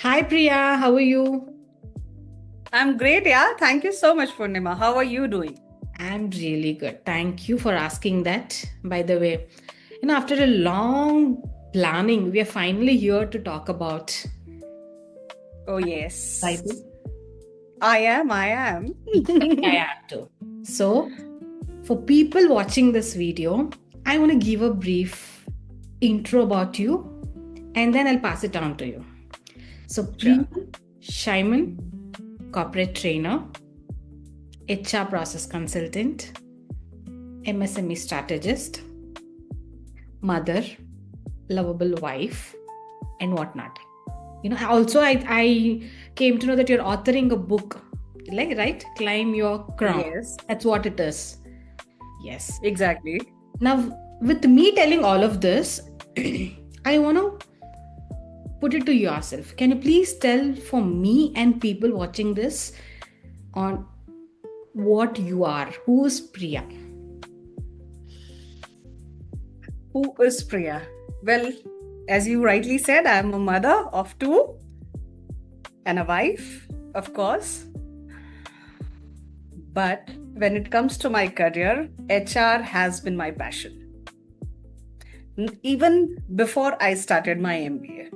Hi Priya, how are you? I'm great, yeah. Thank you so much, Purnima. How are you doing? I'm really good. Thank you for asking that. By the way, after a long planning, we are finally here to talk about Oh, yes. excited. I am. Exactly, I have to. So, for people watching this video, I want to give a brief intro about you and then I'll pass it on to you. So, Priya Sure. Shaiman, corporate trainer, HR process consultant, MSME strategist, mother, lovable wife, and whatnot. Also I came to know that you're authoring a book, like, right? Climb Your Crown. Yes, That's what it is. Yes. exactly. Now, with me telling all of this, I want to put it to yourself. Can you please tell for me and people watching this on what you are? Who is Priya? Who is Priya? Well, as you rightly said, I'm a mother of two and a wife, of course. But when it comes to my career, HR has been my passion. Even before I started my MBA.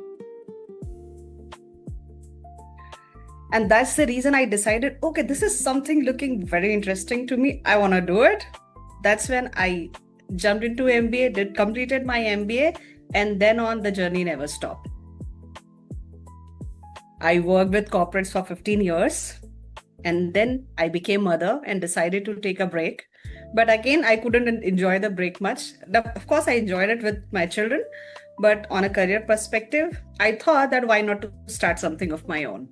And that's the reason I decided, okay, this is something looking very interesting to me. I want to do it. That's when I jumped into MBA, completed my MBA, and then on the journey never stopped. I worked with corporates for 15 years, and then I became mother and decided to take a break. But again, I couldn't enjoy the break much. Of course, I enjoyed it with my children, but on a career perspective, I thought that why not to start something of my own.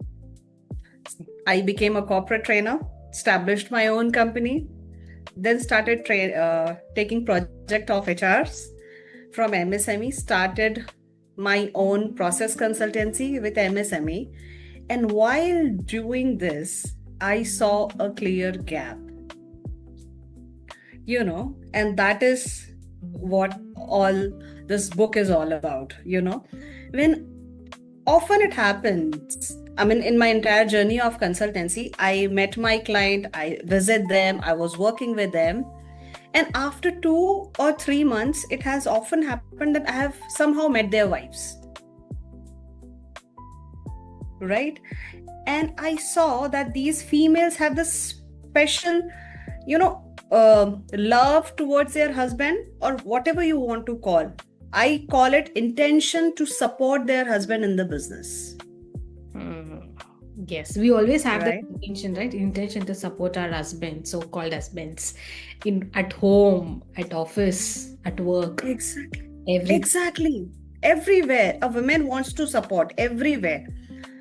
I became a corporate trainer, established my own company, then started taking project of HRs from MSME, started my own process consultancy with MSME. And while doing this, I saw a clear gap, and that is what all this book is all about, when often it happens. I mean, in my entire journey of consultancy, I met my client, I visit them, I was working with them. And after 2 or 3 months, it has often happened that I have somehow met their wives. Right? And I saw that these females have this special, love towards their husband, or whatever you want to call. I call it intention to support their husband in the business. Yes, we always have that Right? intention, right? Intention to support our husbands, so-called husbands, in at home, at office, at work, Exactly. every. Exactly. Everywhere. A woman wants to support everywhere.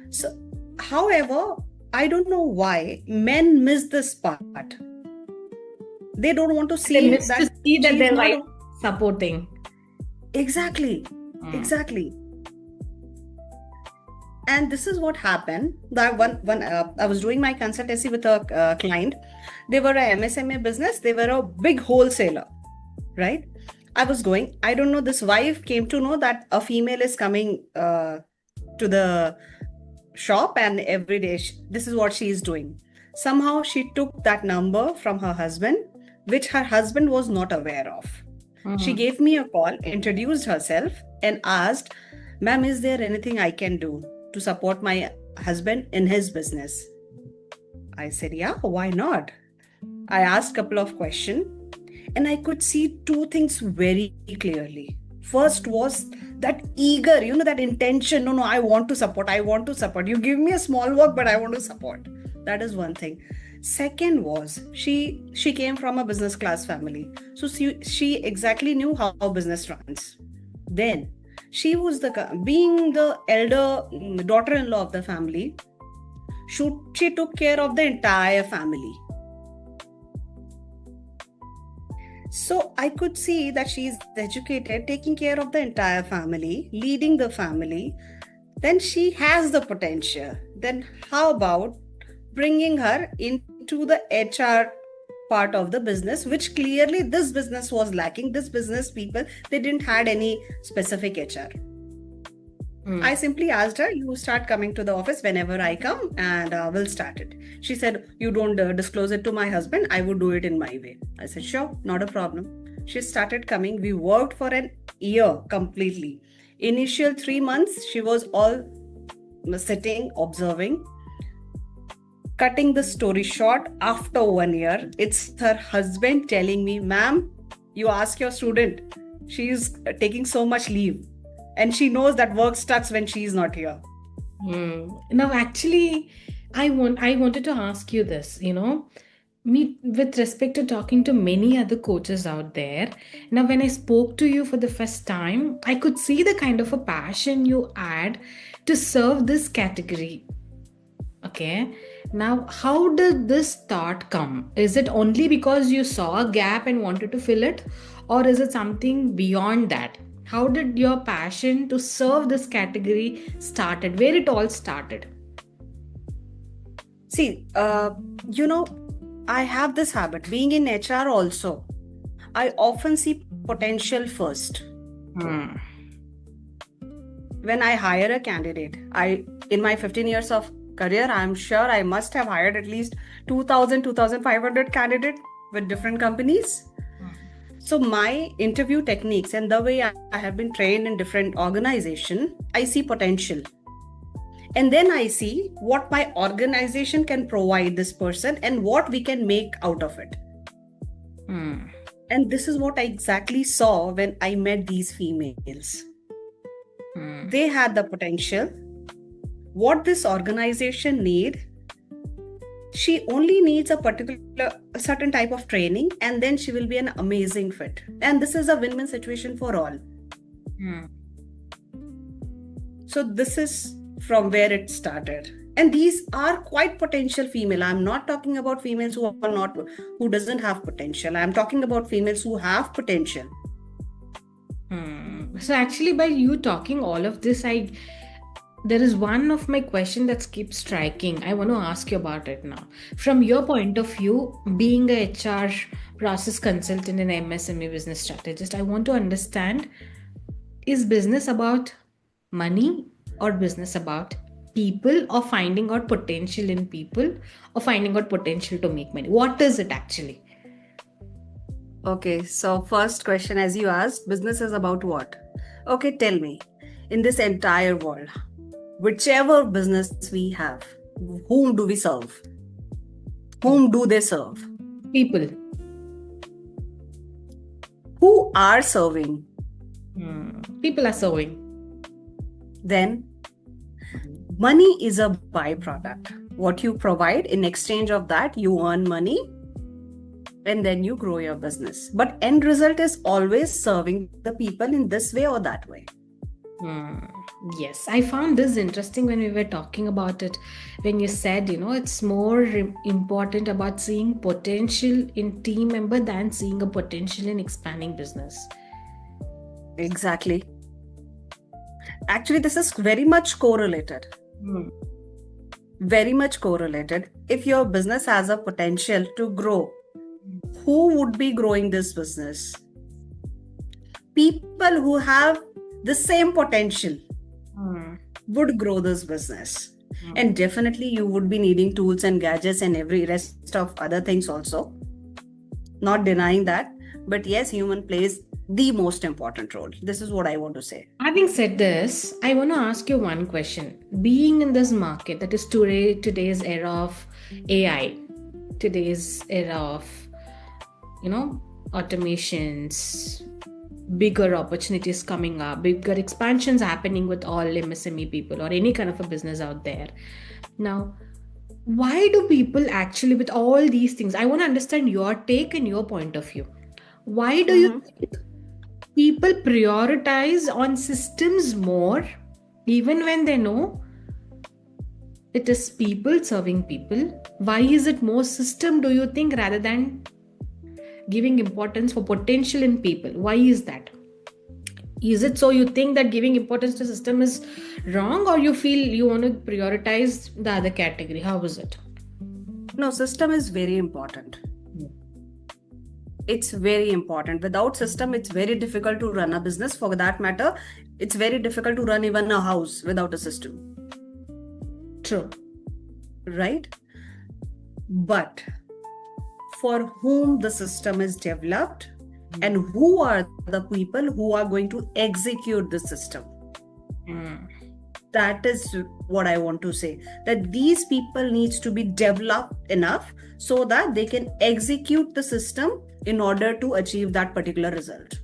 So, however, I don't know why men miss this part. They don't want to They see miss to that see that she's their not. wife supporting. Exactly. Mm. Exactly. And this is what happened. That one I was doing my consultancy with a client. They were a MSME business. They were a big wholesaler, right? I was going. I don't know. This wife came to know that a female is coming to the shop, and every day this is what she is doing. Somehow she took that number from her husband, which her husband was not aware of. She Mm. gave me a call, introduced herself, and asked, "Ma'am, is there anything I can do to support my husband in his business?" I said, "Yeah, why not?" I asked a couple of questions, and I could see two things very clearly. First was that eager, that intention. No, no, I want to support. I want to support. You give me a small work, but I want to support. That is one thing. Second was she came from a business class family, so she exactly knew how business runs. Then she was being the elder daughter-in-law of the family. She took care of the entire family. So I could see that she is educated, taking care of the entire family, leading the family. Then she has the potential. Then how about bringing her into the HR part of the business, which clearly this business was lacking. This business people, they didn't had any specific HR. I simply asked her, you start coming to the office whenever I come and we'll start it. She said, you don't disclose it to my husband. I would do it in my way. I said, sure, not a problem. She started coming. We worked for an year completely. Initial 3 months, she was all sitting, observing. Cutting the story short, after 1 year, it's her husband telling me, ma'am, you ask your student. She is taking so much leave. And she knows that work starts when she is not here. Now, actually, I wanted to ask you this, me with respect to talking to many other coaches out there. Now, when I spoke to you for the first time, I could see the kind of a passion you add to serve this category. Okay. Now, how did this thought come? Is it only because you saw a gap and wanted to fill it, or is it something beyond that? How did your passion to serve this category started? Where it all started? See, I have this habit. Being in HR also, I often see potential first. When I hire a candidate, in my 15 years of career, I'm sure I must have hired at least 2,000, 2,500 candidates with different companies. So my interview techniques and the way I have been trained in different organizations, I see potential. And then I see what my organization can provide this person and what we can make out of it. And this is what I exactly saw when I met these females. They had the potential. What this organization need, she only needs a certain type of training, and then she will be an amazing fit. And this is a win-win situation for all. So this is from where it started. And these are quite potential female. I'm not talking about females who doesn't have potential. I'm talking about females who have potential. So actually, by you talking all of this, there is one of my question that keeps striking. I want to ask you about it now. From your point of view, being a HR process consultant and MSME business strategist, I want to understand, is business about money or business about people, or finding out potential in people, or finding out potential to make money? What is it actually? Okay, so first question, as you asked, business is about what? Okay, tell me, in this entire world, whichever business we have, whom do we serve? Whom do they serve? People. Who are serving? People are serving. Then money is a byproduct. What you provide, in exchange of that, you earn money and then you grow your business. But end result is always serving the people in this way or that way. Yes, I found this interesting when we were talking about it. When you said, it's more important about seeing potential in team member than seeing a potential in expanding business. Exactly. Actually, this is very much correlated. Very much correlated. If your business has a potential to grow, who would be growing this business? People who have the same potential would grow this business. And definitely you would be needing tools and gadgets and every rest of other things also. Not denying that. But yes, human plays the most important role. This is what I want to say. Having said this, I want to ask you one question. Being in this market, that is today's era of AI, today's era of, automations, bigger opportunities coming up, bigger expansions happening with all MSME people or any kind of a business out there. Now, why do people actually, with all these things, I want to understand your take and your point of view. Why do you think people prioritize on systems more, even when they know it is people serving people? Why is it more system, do you think, rather than giving importance for potential in people? Why is that? Is it so you think that giving importance to system is wrong, or you feel you want to prioritize the other category? How is it? No, system is very important. It's very important. Without system, it's very difficult to run a business. For that matter, It's very difficult to run even a house without a system, True. right? But for whom the system is developed and who are the people who are going to execute the system? Mm. That is what I want to say, that these people needs to be developed enough so that they can execute the system in order to achieve that particular result.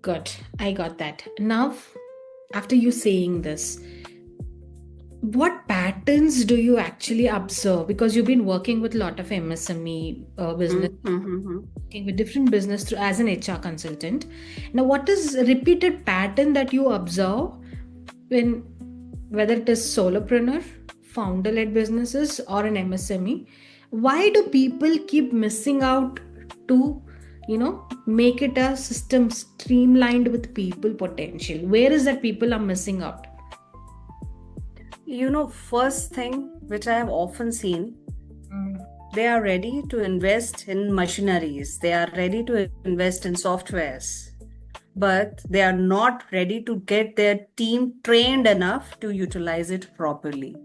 Good. I got that. Now, after you saying this, what patterns do you actually observe? Because you've been working with a lot of MSME business, Mm-hmm. working with different business through as an HR consultant. Now, what is a repeated pattern that you observe when, whether it is solopreneur, founder-led businesses, or an MSME? Why do people keep missing out to, make it a system streamlined with people potential? Where is that people are missing out? First thing which I have often seen, Mm. they are ready to invest in machineries, they are ready to invest in softwares, but they are not ready to get their team trained enough to utilize it properly.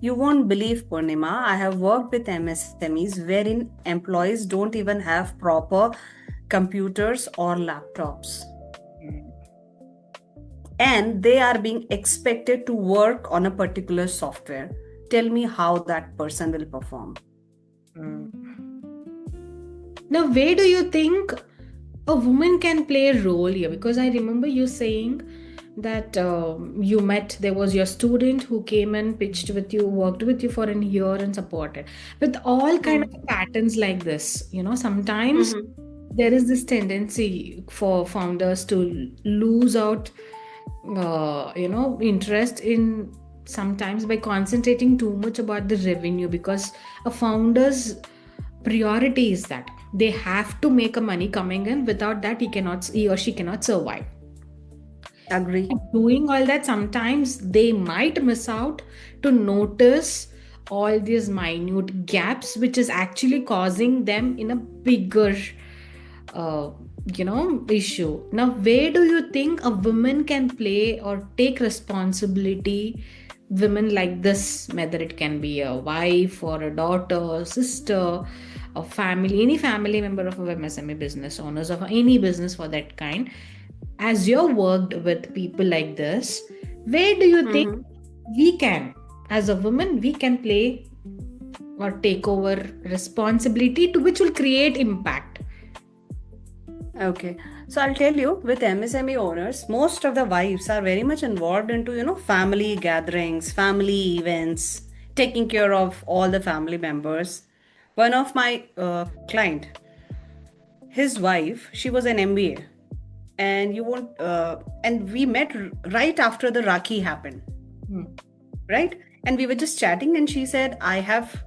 You won't believe, Purnima, I have worked with MSMEs wherein employees don't even have proper computers or laptops. And they are being expected to work on a particular software. Tell me how that person will perform. Now, where do you think a woman can play a role here? Because I remember you saying that you met, there was your student who came and pitched with you, worked with you for a year and supported. With all kind of patterns like this, sometimes Mhm. there is this tendency for founders to lose out, interest in sometimes by concentrating too much about the revenue, because a founder's priority is that they have to make a money coming in. Without that, he or she cannot survive. Agree. Doing all that, sometimes they might miss out to notice all these minute gaps, which is actually causing them in a bigger uh, issue. Now, where do you think a woman can play or take responsibility? Women like this, whether it can be a wife or a daughter, sister, a family, any family member of a MSME business owners of any business for that kind. As you've worked with people like this, where do you think Mhm. we can, as a woman, we can play or take over responsibility to which will create impact? Okay. So I'll tell you, with MSME owners, most of the wives are very much involved into, family gatherings, family events, taking care of all the family members. One of my client, his wife, she was an MBA, and you won't, and we met right after the Rakhi happened, Hmm. right? And we were just chatting, and she said, I have,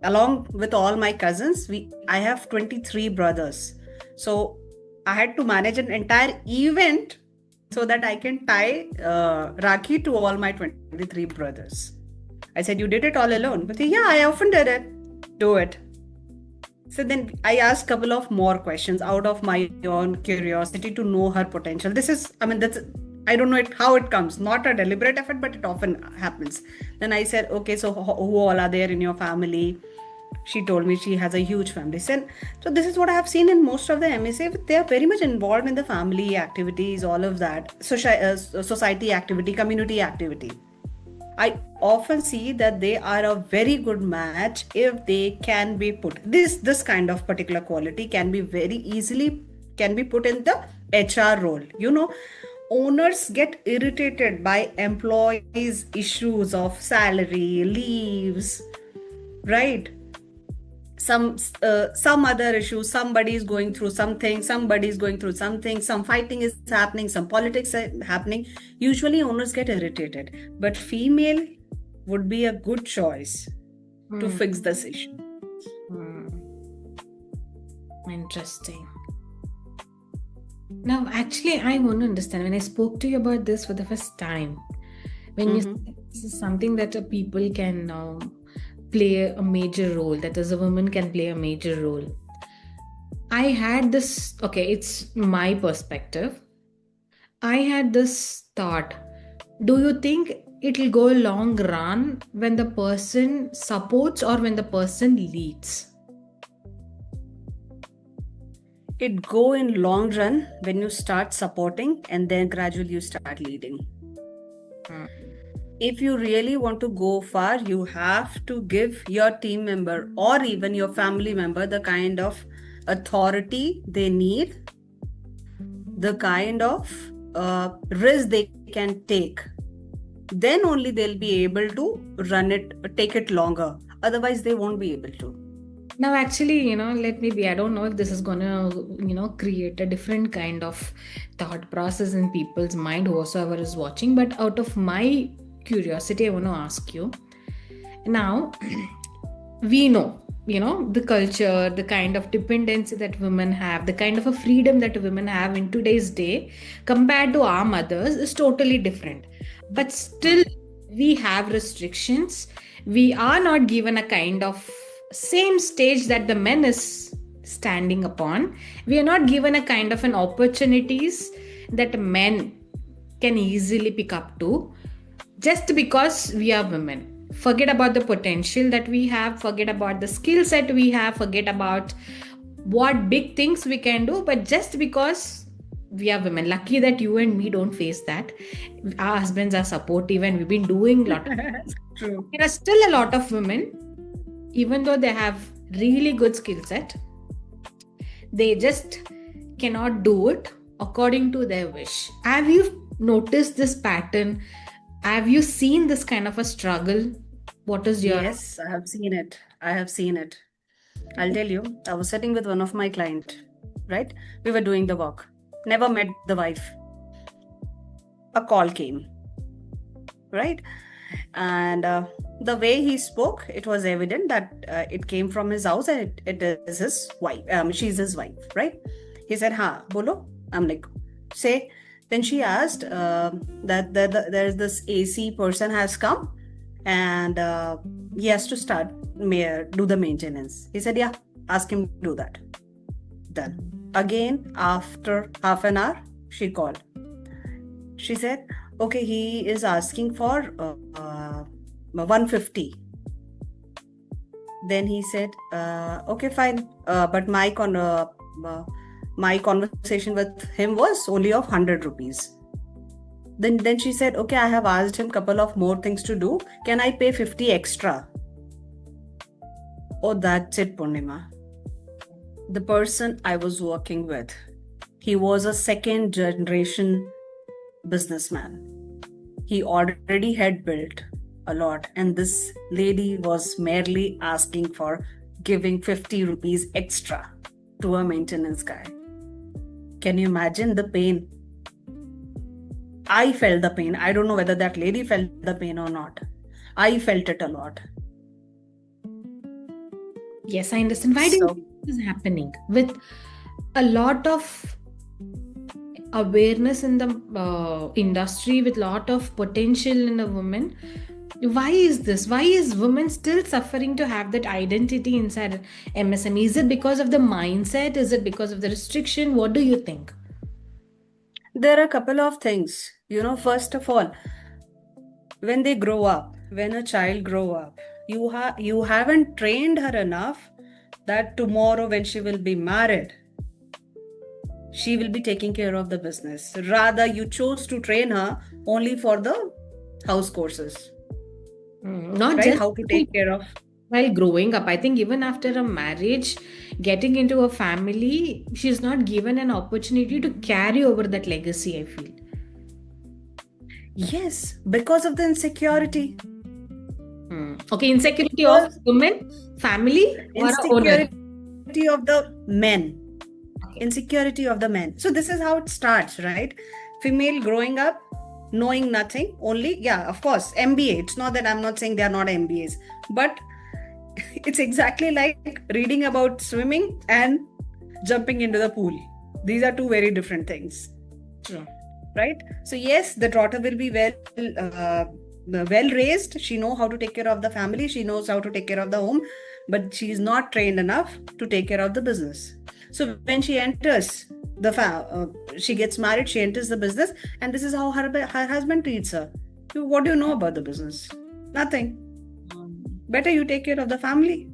along with all my cousins, I have 23 brothers. So I had to manage an entire event so that I can tie Rakhi to all my 23 brothers. I said, you did it all alone? But yeah, I often did it. Do it. So then I asked a couple of more questions out of my own curiosity to know her potential. That's, I don't know how it comes, not a deliberate effort, but it often happens. Then I said, okay, so who all are there in your family? She told me she has a huge family. So this is what I have seen in most of the MSA. They are very much involved in the family activities, all of that, society activity, community activity. I often see that they are a very good match if they can be put. This kind of particular quality can be very easily can be put in the HR role. Owners get irritated by employees' issues of salary, leaves, right? Some other issues, somebody is going through something, some fighting is happening, some politics are happening. Usually owners get irritated, but female would be a good choice to Hmm. fix this issue. Hmm. Interesting. Now, actually, I want to understand when I spoke to you about this for the first time, when you Mm-hmm. said this is something that people can play a major role, that as a woman can play a major role. I had this, okay, it's my perspective. I had this thought. Do you think it'll go long run when the person supports or when the person leads? It go in long run when you start supporting and then gradually you start leading. If you really want to go far, you have to give your team member or even your family member the kind of authority they need, the kind of risk they can take. Then only they'll be able to run it, take it longer. Otherwise, they won't be able to. Now, actually, let me be. I don't know if this is gonna, create a different kind of thought process in people's mind, whosoever is watching. But out of my curiosity, I want to ask you. Now, we know, the culture, the kind of dependency that women have, the kind of a freedom that women have in today's day compared to our mothers is totally different. But still, we have restrictions. We are not given a kind of same stage that the men is standing upon. We are not given a kind of an opportunities that men can easily pick up to just because we are women. Forget about the potential that we have, forget about the skill set we have, forget about what big things we can do, but just because we are women. Lucky that you and me don't face that. Our husbands are supportive and we've been doing a lot of things. True. There are still a lot of women, even though they have really good skill set, they just cannot do it according to their wish. Have you noticed this pattern? Have you seen this kind of a struggle? What is your... Yes, I have seen it. I have seen it. I'll tell you, I was sitting with one of my client, right? We were doing the work. Never met the wife. A call came, right? And the way he spoke, it was evident that it came from his house and it is his wife. She's his wife, right? He said, "Ha, bolo." I'm like, "Say." Then she asked that there's this AC person has come and he has to do the maintenance. He said, "Yeah, ask him to do that." Done. Again, after half an hour, she called. She said, "Okay, he is asking for 150." Then he said, "Okay, fine, but my conversation with him was only of 100 rupees." Then she said, "Okay, I have asked him couple of more things to do. Can I pay 50 extra?" Oh, that's it, Purnima. The person I was working with, he was a second generation businessman. He already had built a lot, and this lady was merely asking for giving 50 rupees extra to a maintenance guy. Can you imagine the pain? I felt the pain. I don't know whether that lady felt the pain or not. I felt it a lot. Yes, I understand. Why do you think this is happening? With a lot of awareness in the industry, with lot of potential in a woman, why is this? Why is women still suffering to have that identity inside MSME? Is it because of the mindset? Is it because of the restriction? What do you think? There are a couple of things. First of all, when they grow up, when a child grow up, you haven't trained her enough that tomorrow when she will be married, she will be taking care of the business. Rather, you chose to train her only for the house courses. Not right? just How to take care of. while growing up. I think even after a marriage, getting into a family, she's not given an opportunity to carry over that legacy, I feel. Yes, because of the insecurity. Okay, insecurity of women, family, or owner? Insecurity of the men. Okay. Insecurity of the men. So this is how it starts, right? Female growing up, knowing nothing, only, yeah, of course, MBA. It's not that I'm not saying they are not MBAs, but it's exactly like reading about swimming and jumping into the pool. These are two very different things. True. Right? So yes, the daughter will be well raised. She knows how to take care of the family. She knows how to take care of the home, but she is not trained enough to take care of the business. So when she enters she gets married, she enters the business, and this is how her husband treats her. What do you know about the business? Nothing. Better you take care of the family.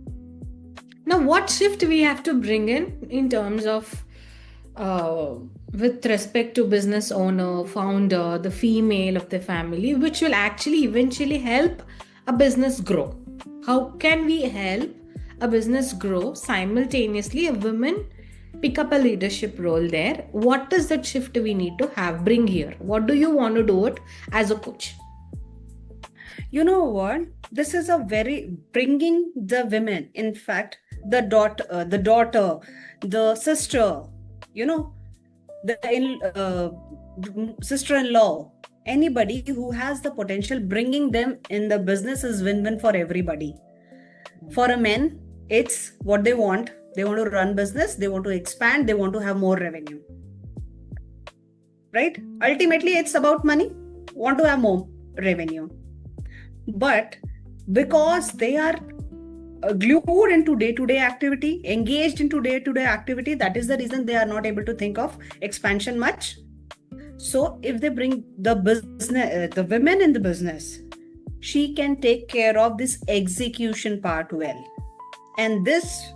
Now, what shift we have to bring in terms of with respect to business owner, founder, the female of the family, which will actually eventually help a business grow? How can we help a business grow simultaneously? A woman pick up a leadership role there. What is that shift we need to have bring here? What do you want to do it as a coach? You know what? This is a very bringing the women, in fact, the daughter, the sister, you know, the sister-in-law, anybody who has the potential, bringing them in the business is win-win for everybody. For a man, it's what they want. They want to run business, they want to expand, they want to have more revenue. Right? Ultimately, it's about money, want to have more revenue. But because they are glued into day-to-day activity, engaged into day-to-day activity, that is the reason they are not able to think of expansion much. So if they bring the business, the women in the business, she can take care of this execution part well. And this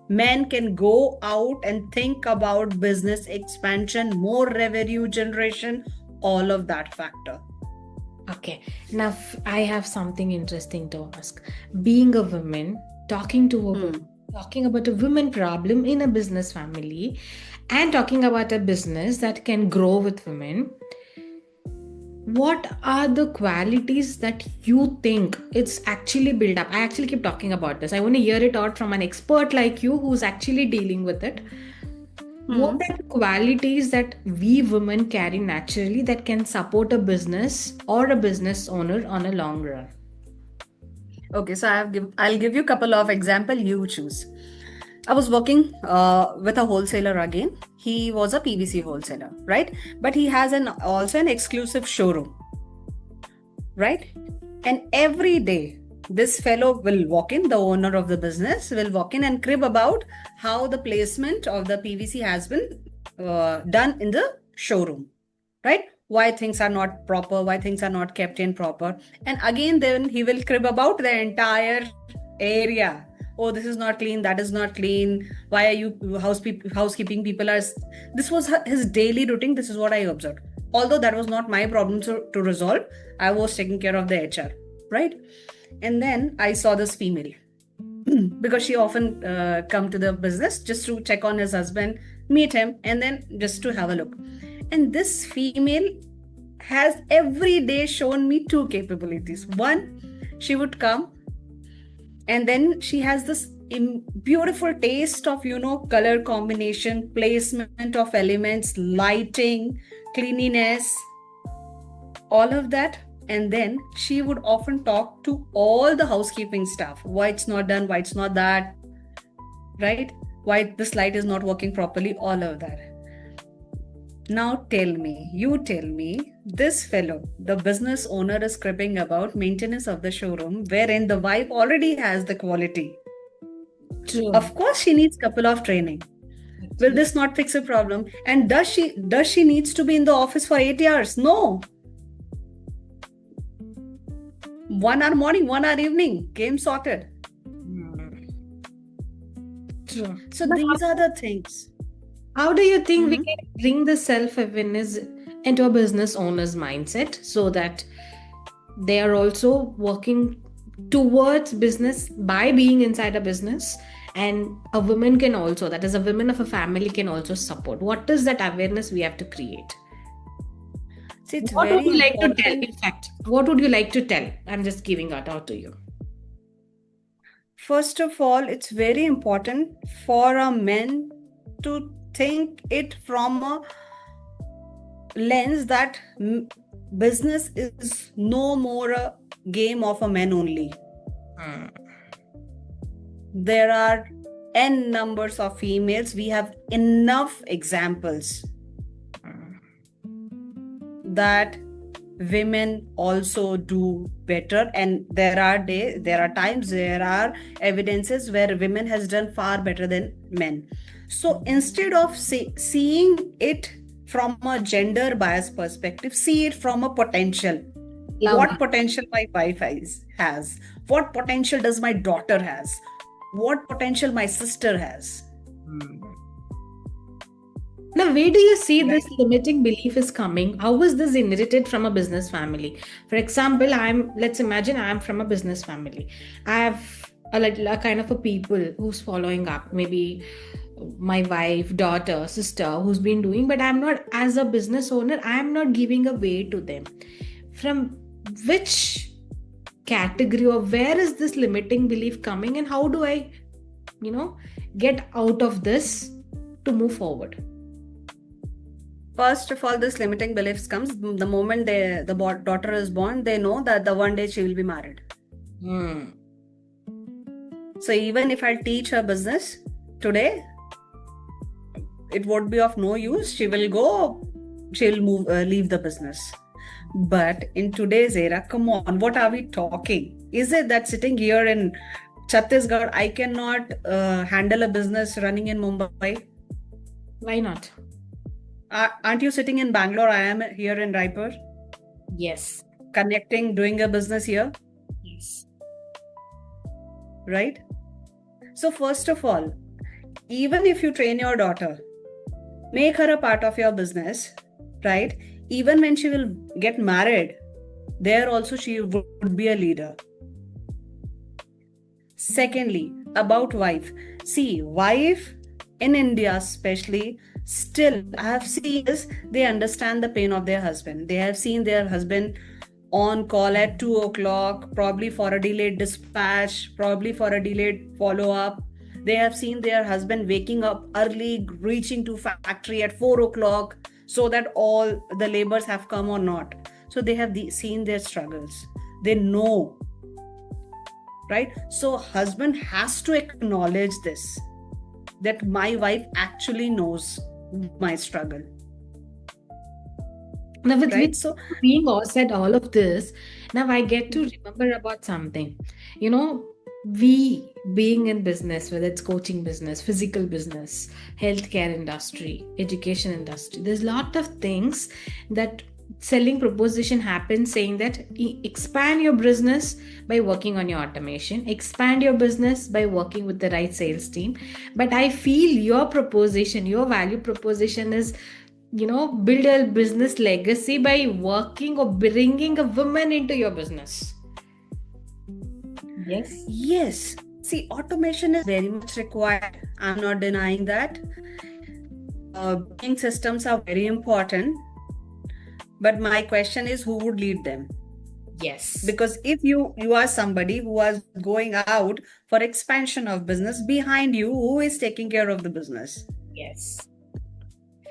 man can go out and think about business expansion, more revenue generation, all of that factor. Okay, now I have something interesting to ask. Being a woman, talking to a woman, talking about a women problem in a business family, and talking about a business that can grow with women, what are the qualities that you think it's actually built up? I actually keep talking about this. I want to hear it out from an expert like you who's actually dealing with it. What are the qualities that we women carry naturally that can support a business or a business owner on a long run? Okay, so I'll give you a couple of example. You choose. I was working with a wholesaler again. He was a PVC wholesaler, right? But he has also an exclusive showroom, right? And every day, this fellow will walk in, the owner of the business will walk in and crib about how the placement of the PVC has been done in the showroom, right? Why things are not proper, why things are not kept in proper. And again, then he will crib about the entire area. Oh, this is not clean, that is not clean. Why are you housekeeping people are... This was his daily routine. This is what I observed. Although that was not my problem to resolve, I was taking care of the HR, right? And then I saw this female because she often come to the business just to check on his husband, meet him, and then just to have a look. And this female has every day shown me two capabilities. One, she would come and then she has this beautiful taste of, color combination, placement of elements, lighting, cleanliness, all of that. And then she would often talk to all the housekeeping staff. Why it's not done, why it's not that, right? Why this light is not working properly, all of that. Now you tell me, this fellow, the business owner, is cribbing about maintenance of the showroom, wherein the wife already has the quality. True. Of course, she needs couple of training. Will this not fix a problem? And does she needs to be in the office for 8 hours? No. 1 hour morning, 1 hour evening, game sorted. True. So these are the things. How do you think we can bring the self-awareness into a business owner's mindset so that they are also working towards business by being inside a business, and a woman can also, that is a woman of a family, can also support? What is that awareness we have to create? See, it's What very would you like to important. tell? In fact, what would you like to tell? I'm just giving it out to you. First of all, it's very important for a man to think it from a lens that business is no more a game of a man only. There are n numbers of females. We have enough examples that women also do better, and there are times, there are evidences where women has done far better than men. So instead of seeing it from a gender bias perspective, see it from a potential. Love What that. potential my wife has? What potential does my daughter has? What potential my sister has? Hmm. Now, where do you see this Right? limiting belief is coming? How is this inherited from a business family? For example, let's imagine I'm from a business family. I have a kind of a people who's following up, maybe my wife, daughter, sister who's been doing, but I'm not, as a business owner, I'm not giving away to them. From which category, or where is this limiting belief coming, and how do I, you know, get out of this to move forward? First of all, this limiting beliefs comes the moment daughter is born. They know that the one day she will be married. Hmm. So even if I'll teach her business today, it won't be of no use. She'll move, leave the business. But in today's era, come on, what are we talking? Is it that sitting here in Chhattisgarh, I cannot handle a business running in Mumbai? Why not? Aren't you sitting in Bangalore? I am here in Raipur, Yes. connecting, doing a business here, Yes. right? So, first of all, even if you train your daughter, make her a part of your business, right? Even when she will get married, there also she would be a leader. Secondly, about wife. See, wife in India, especially, still, I have seen this, they understand the pain of their husband. They have seen their husband on call at 2 o'clock, probably for a delayed dispatch, probably for a delayed follow up. They have seen their husband waking up early, reaching to factory at 4 o'clock, so that all the laborers have come or not. So they have seen their struggles. They know, right? So husband has to acknowledge this, that my wife actually knows my struggle, Now, with right? So being all said all of this, now I get to remember about something. You know, we being in business, whether it's coaching business, physical business, healthcare industry, education industry, there's a lot of things that selling proposition happens saying that expand your business by working on your automation, expand your business by working with the right sales team. But I feel your proposition, your value proposition is, build a business legacy by working or bringing a woman into your business. Yes. yes, see, automation is very much required. I'm not denying that. Building systems are very important, but my question is, who would lead them? Yes. Because if you are somebody who is going out for expansion of business, behind you, who is taking care of the business? Yes.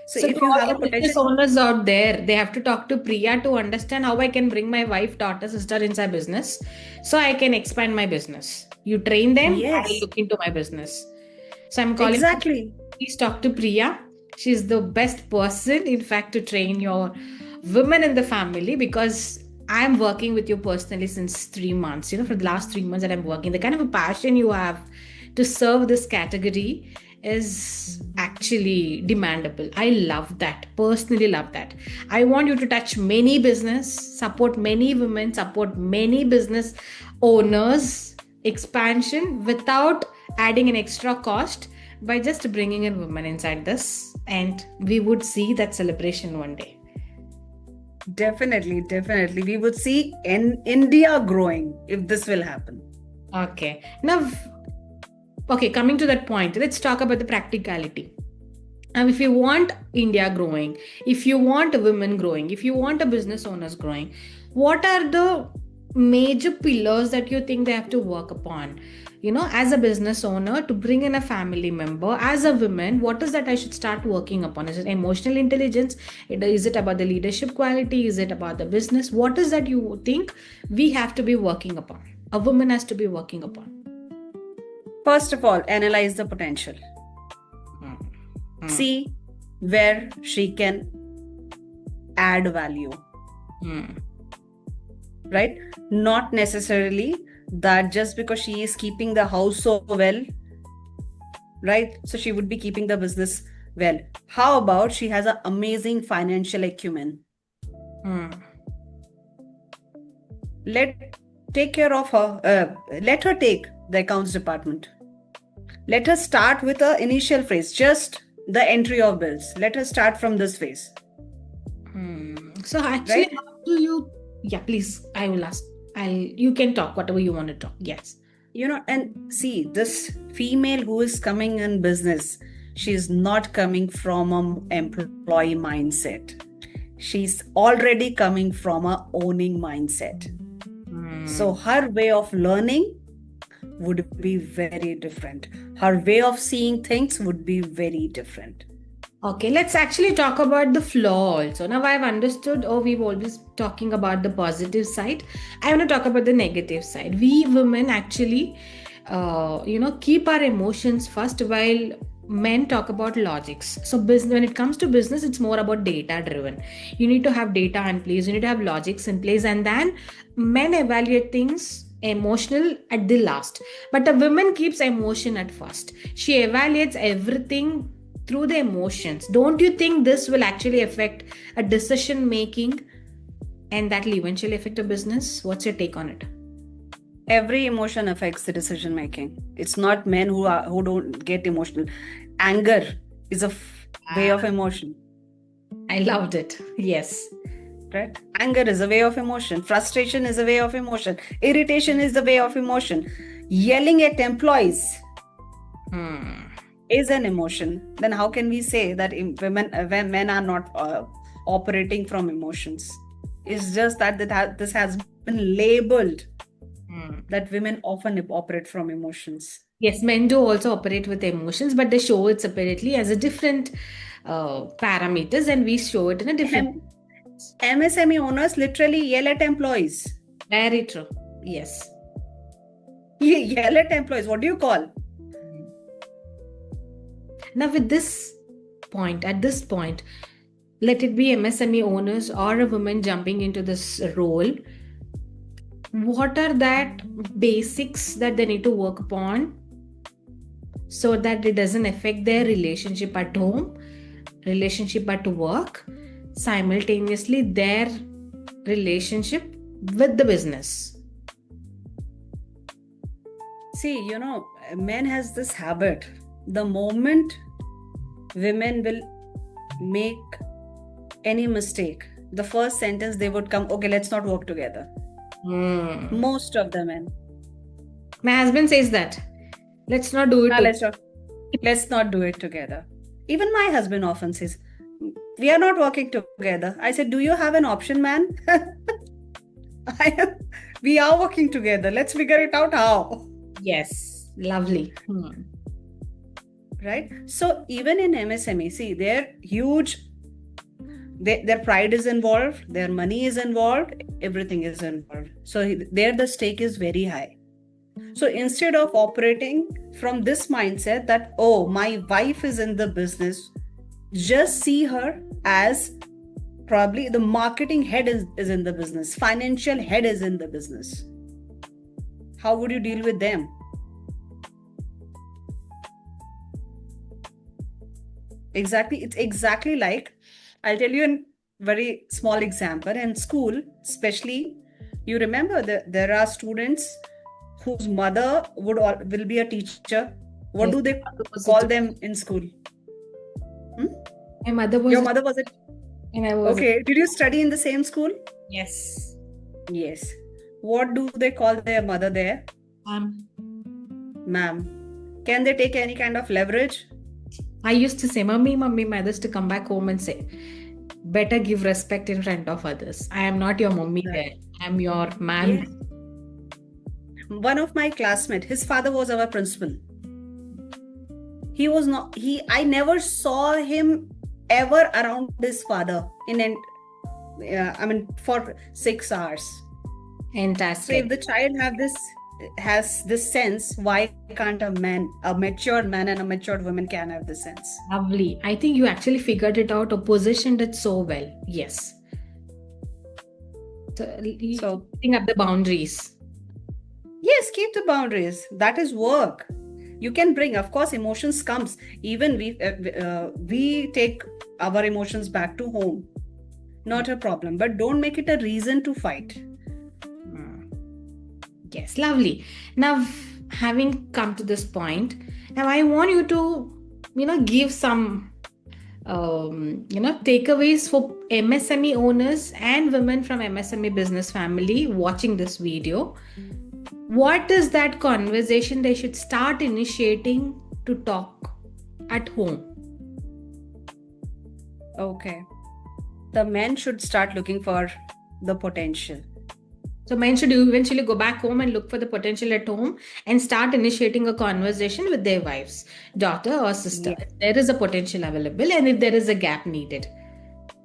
So So, to if you all have a the business potential, owners out there, they have to talk to Priya to understand how I can bring my wife, daughter, sister inside business so I can expand my business. You train them, I'll yes, look into my business. So, I'm calling, exactly. please talk to Priya. She's the best person, in fact, to train your women in the family, because I'm working with you personally since 3 months. For the last 3 months that I'm working, the kind of a passion you have to serve this category is actually demandable. I love that. Personally love that. I want you to touch many business, support many women, support many business owners expansion without adding an extra cost, by just bringing in women inside this, and we would see that celebration one day. Definitely, definitely. We would see in India growing if this will happen. Okay. Now, okay, coming to that point, let's talk about the practicality. Now, if you want India growing, if you want women growing, if you want a business owners growing, what are the major pillars that you think they have to work upon? As a business owner, to bring in a family member, as a woman, what is that I should start working upon? Is it emotional intelligence? Is it about the leadership quality? Is it about the business? What is that you think we have to be working upon? A woman has to be working upon. First of all, analyze the potential. Hmm. See where she can add value. Hmm. Right? Not necessarily that just because she is keeping the house so well, right? So she would be keeping the business well. How about she has an amazing financial acumen? Hmm. Let take care of her. Let her take the accounts department. Let her start with a initial phrase, just the entry of bills. Let her start from this phase, So actually, right? how do you? Yeah, please. I will ask. You can talk whatever you want to talk. Yes. And see, this female who is coming in business, she's not coming from an employee mindset. She's already coming from a owning mindset. So her way of learning would be very different. Her way of seeing things would be very different. Okay, let's actually talk about the flaw also. Now I've understood, oh, we've always talking about the positive side. I want to talk about the negative side. We women actually, keep our emotions first while men talk about logics. So business, when it comes to business, it's more about data driven. You need to have data in place, you need to have logics in place, and then men evaluate things emotional at the last. But a woman keeps emotion at first. She evaluates everything through the emotions. Don't you think this will actually affect a decision making and that will eventually affect a business? What's your take on it? Every emotion affects the decision making. It's not men who don't get emotional. Anger is a way of emotion. I loved it. Yes. Right? Anger is a way of emotion. Frustration is a way of emotion. Irritation is the way of emotion. Yelling at employees is an emotion. Then how can we say that when men are not operating from emotions? It's just that this has been labeled that women often operate from emotions. Yes, men do also operate with emotions, but they show it separately as a different parameters, and we show it in a different. MSME owners literally yell at employees. Very true. Yes. Yell at employees. What do you call? Now, with this point, at this point, let it be MSME owners or a woman jumping into this role, what are that basics that they need to work upon so that it doesn't affect their relationship at home, relationship at work, simultaneously their relationship with the business? See, men has this habit. The moment women will make any mistake, the first sentence they would come, okay, let's not work together. Most of the men. My husband says that. Let's not do it. Let's not do it together. Even my husband often says, we are not working together. I said, do you have an option, man? We are working together. Let's figure it out how. Yes, lovely. Right? So even in MSME, see, they're huge. Their pride is involved, their money is involved, everything is involved. So there the stake is very high. So instead of operating from this mindset that, oh, my wife is in the business, just see her as probably the marketing head is in the business, financial head is in the business. How would you deal with them? Exactly. It's exactly like, I'll tell you a very small example. In school, especially, you remember that there are students whose mother will be a teacher. What do they call them in school? My mother was. Your mother was and I was. Okay. Did you study in the same school? Yes. Yes. What do they call their mother there? Ma'am. Can they take any kind of leverage? I used to say, Mummy, my used to come back home and say, better give respect in front of others. I am not your mummy there. I am your man. Yes. One of my classmates, his father was our principal. I never saw him ever around his father for 6 hours. Fantastic. So if the child has this sense, why can't a matured man and a matured woman can have this sense? Lovely. I think you actually figured it out or positioned it so well. Yes. So keeping up the boundaries. Yes, keep the boundaries. That is work. You can bring, of course, emotions comes. Even we take our emotions back to home. Not a problem, but don't make it a reason to fight. Yes, lovely. Now, having come to this point, now I want you to, give some, takeaways for MSME owners and women from MSME business family watching this video. What is that conversation they should start initiating to talk at home? Okay. The men should start looking for the potential. So men should eventually go back home and look for the potential at home and start initiating a conversation with their wives, daughter or sister. Yes. If there is a potential available and if there is a gap needed.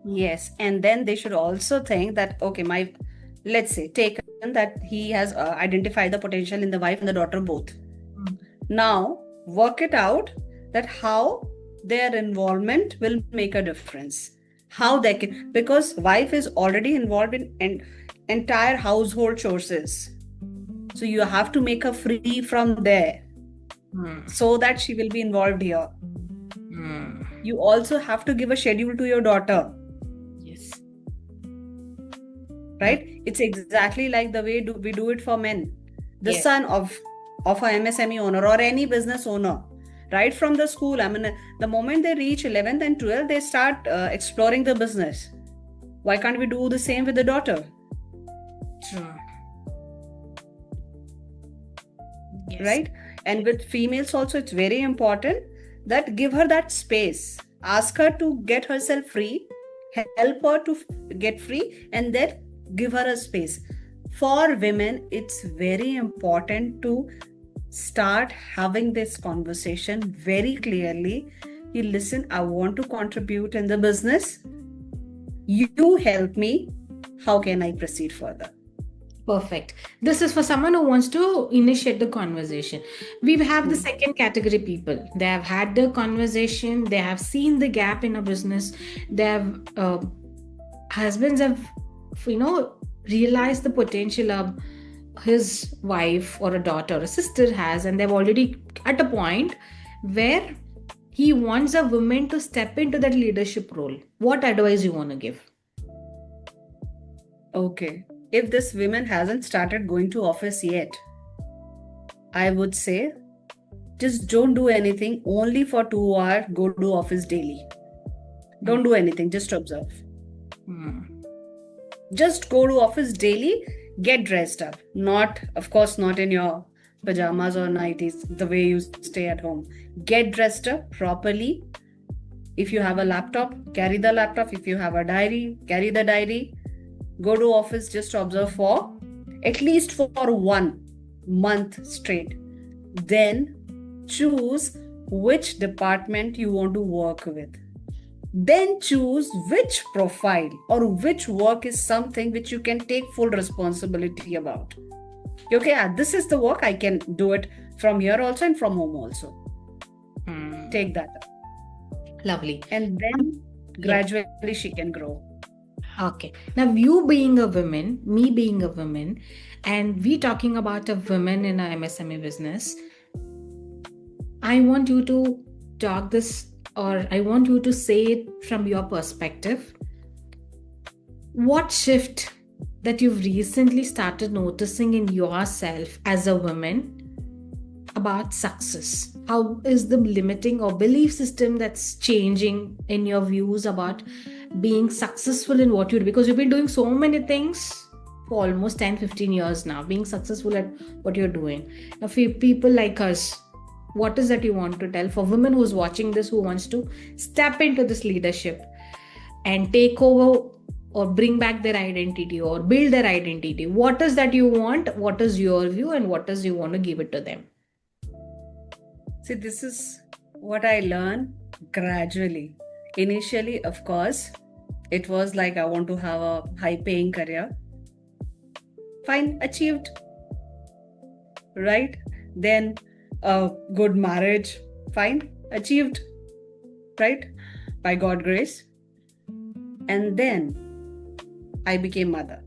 Yes. And then they should also think that, okay, let's say, take that he has identified the potential in the wife and the daughter both. Now, work it out that how their involvement will make a difference. How they can, because wife is already involved in entire household chores. So you have to make her free from there so that she will be involved here. You also have to give a schedule to your daughter. Yes. Right? It's exactly like the way we do it for men. The Yes. son of a MSME owner or any business owner, right from the school, I mean, the moment they reach 11th and 12th, they start exploring the business. Why can't we do the same with the daughter? True. Yes. Right? And with females also, it's very important that give her that space. Ask her to get herself free, help her to get free, and then give her a space. For women, it's very important to start having this conversation very clearly. You listen, I want to contribute in the business. You help me. How can I proceed further? Perfect. This is for someone who wants to initiate the conversation. We have the second category people. They have had the conversation. They have seen the gap in a business. They have husbands have, realized the potential of his wife or a daughter or a sister has, and they've already at a point where he wants a woman to step into that leadership role. What advice you want to give? Okay. If this woman hasn't started going to office yet, I would say just don't do anything. Only for 2 hours, go to office daily. Don't do anything. Just observe. Just go to office daily. Get dressed up. Not, of course, not in your pajamas or nighties, the way you stay at home. Get dressed up properly. If you have a laptop, carry the laptop. If you have a diary, carry the diary. Go to office, just observe for at least for 1 month straight. Then choose which department you want to work with. Then choose which profile or which work is something which you can take full responsibility about. Okay, this is the work, I can do it from here also and from home also. Take that up. Lovely. And then gradually she can grow. Okay. Now, you being a woman, me being a woman, and we talking about a woman in a MSME business, I want you to talk this, or I want you to say it from your perspective. What shift that you've recently started noticing in yourself as a woman about success? How is the limiting or belief system that's changing in your views about being successful in what you do? Because you've been doing so many things for almost 10-15 years now, being successful at what you're doing. Now, for people like us, what is that you want to tell for women who's watching this, who wants to step into this leadership and take over or bring back their identity or build their identity? What is that you want? What is your view, and what is you want to give it to them? See, this is what I learned gradually. Initially, of course, it was like I want to have a high paying career. Fine, achieved. Right? Then a good marriage. Fine, achieved. Right? By God's grace. And then I became mother.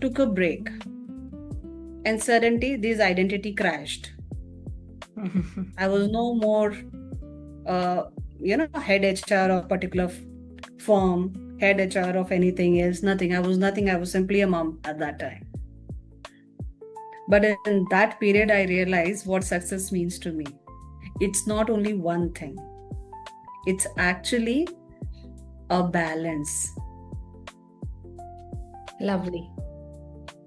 Took a break. And suddenly this identity crashed. I was no more, head HR of particular firm, head HR of anything else. Nothing. I was nothing. I was simply a mom at that time. But in that period, I realized what success means to me. It's not only one thing. It's actually a balance, Lovely.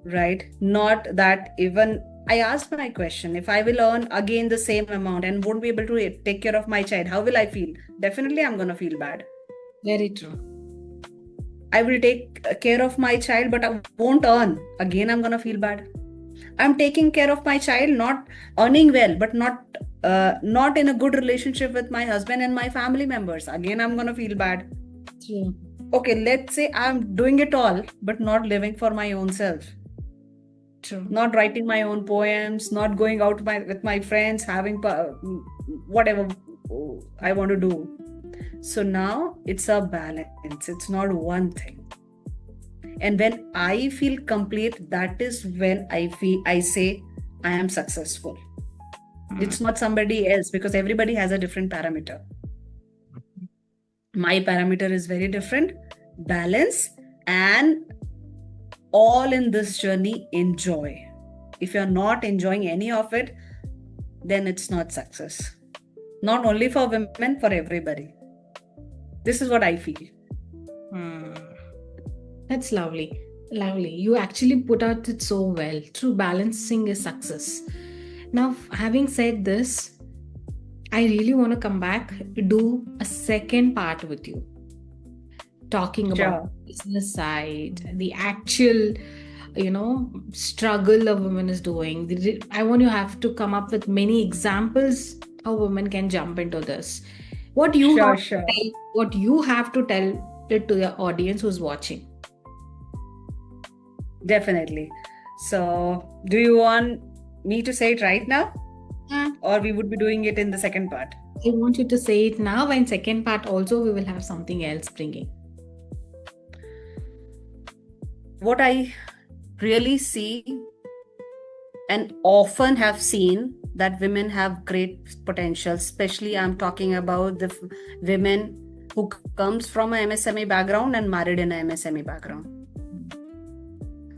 right? Not that even I asked my question, if I will earn again the same amount and won't be able to take care of my child, how will I feel? Definitely, I'm going to feel bad. Very true. I will take care of my child, but I won't earn. Again, I'm going to feel bad. I'm taking care of my child, not earning well, but not in a good relationship with my husband and my family members. Again, I'm going to feel bad. True. Okay, let's say I'm doing it all, but not living for my own self. True. Not writing my own poems, not going out with my friends, having whatever I want to do. So now it's a balance. It's not one thing. And when I feel complete, that is when I say I am successful. It's not somebody else, because everybody has a different parameter. My parameter is very different. Balance, and all in this journey, enjoy. If you're not enjoying any of it, then it's not success. Not only for women, for everybody. This is what I feel. That's lovely. Lovely. You actually put out it so well. True balancing is success. Now, having said this, I really want to come back to do a second part with you. Talking about Sure. the business side, the actual, struggle a woman is doing. I want you have to come up with many examples how women can jump into this. What you Sure, have to sure. tell, what you have to tell it to the audience who's watching. Definitely. So, do you want me to say it right now? Uh, Or we would be doing it in the second part? I want you to say it now, and second part also we will have something else bringing. What I really see and often have seen, that women have great potential, especially I'm talking about the women who comes from a MSME background and married in a MSME background.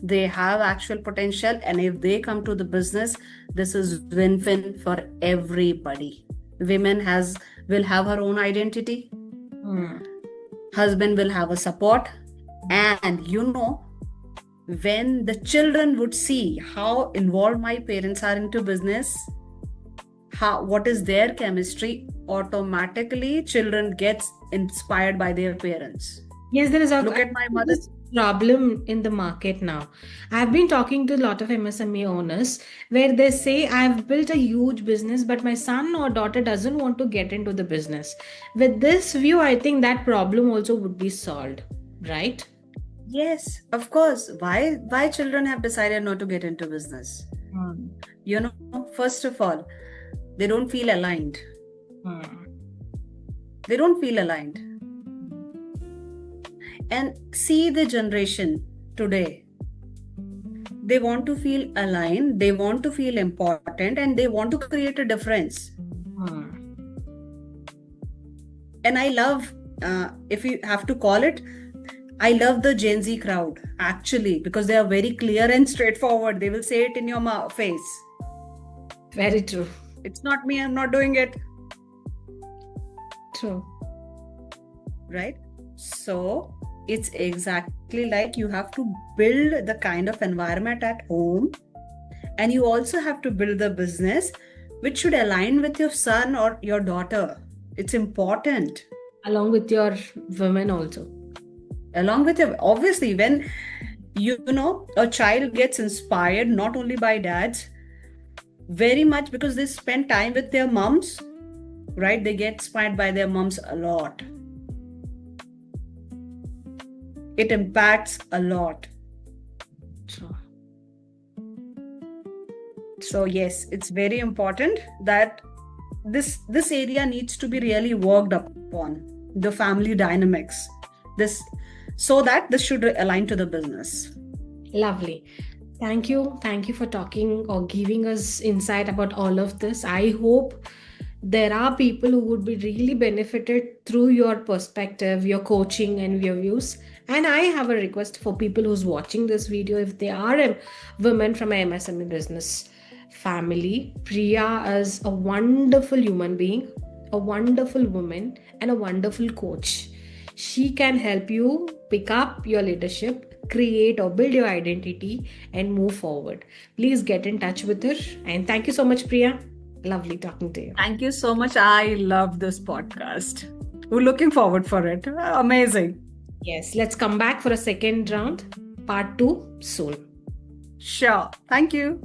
They have actual potential, and if they come to the business, this is win-win for everybody. Women will have her own identity. Husband will have a support, and when the children would see how involved my parents are into business, what is their chemistry, automatically children gets inspired by their parents. Yes, there is a Look at my mother. problem in the market now. I've been talking to a lot of MSME owners where they say, I've built a huge business, but my son or daughter doesn't want to get into the business. With this view, I think that problem also would be solved, right? Yes, of course. Why children have decided not to get into business? First of all, they don't feel aligned. They don't feel aligned. And see the generation today. They want to feel aligned, they want to feel important, and they want to create a difference. And I love, if you have to call it, I love the Gen Z crowd, actually, because they are very clear and straightforward. They will say it in your face. Very true. It's not me, I'm not doing it. True. Right? So, it's exactly like you have to build the kind of environment at home, and you also have to build the business which should align with your son or your daughter. It's important. Along with your women also. Along with your, obviously, when a child gets inspired not only by dads, very much because they spend time with their moms, right? They get inspired by their moms a lot. It impacts a lot. True. So yes, it's very important that this area needs to be really worked upon, the family dynamics, so that this should align to the business. Lovely. Thank you. Thank you for talking or giving us insight about all of this. I hope there are people who would be really benefited through your perspective, your coaching, and your views. And I have a request for people who's watching this video. If they are a women from a MSME business family, Priya is a wonderful human being, a wonderful woman, and a wonderful coach. She can help you pick up your leadership, create or build your identity, and move forward. Please get in touch with her. And thank you so much, Priya. Lovely talking to you. Thank you so much. I love this podcast. We're looking forward for it. Amazing. Yes, let's come back for a second round, part 2 soon. Sure. Thank you.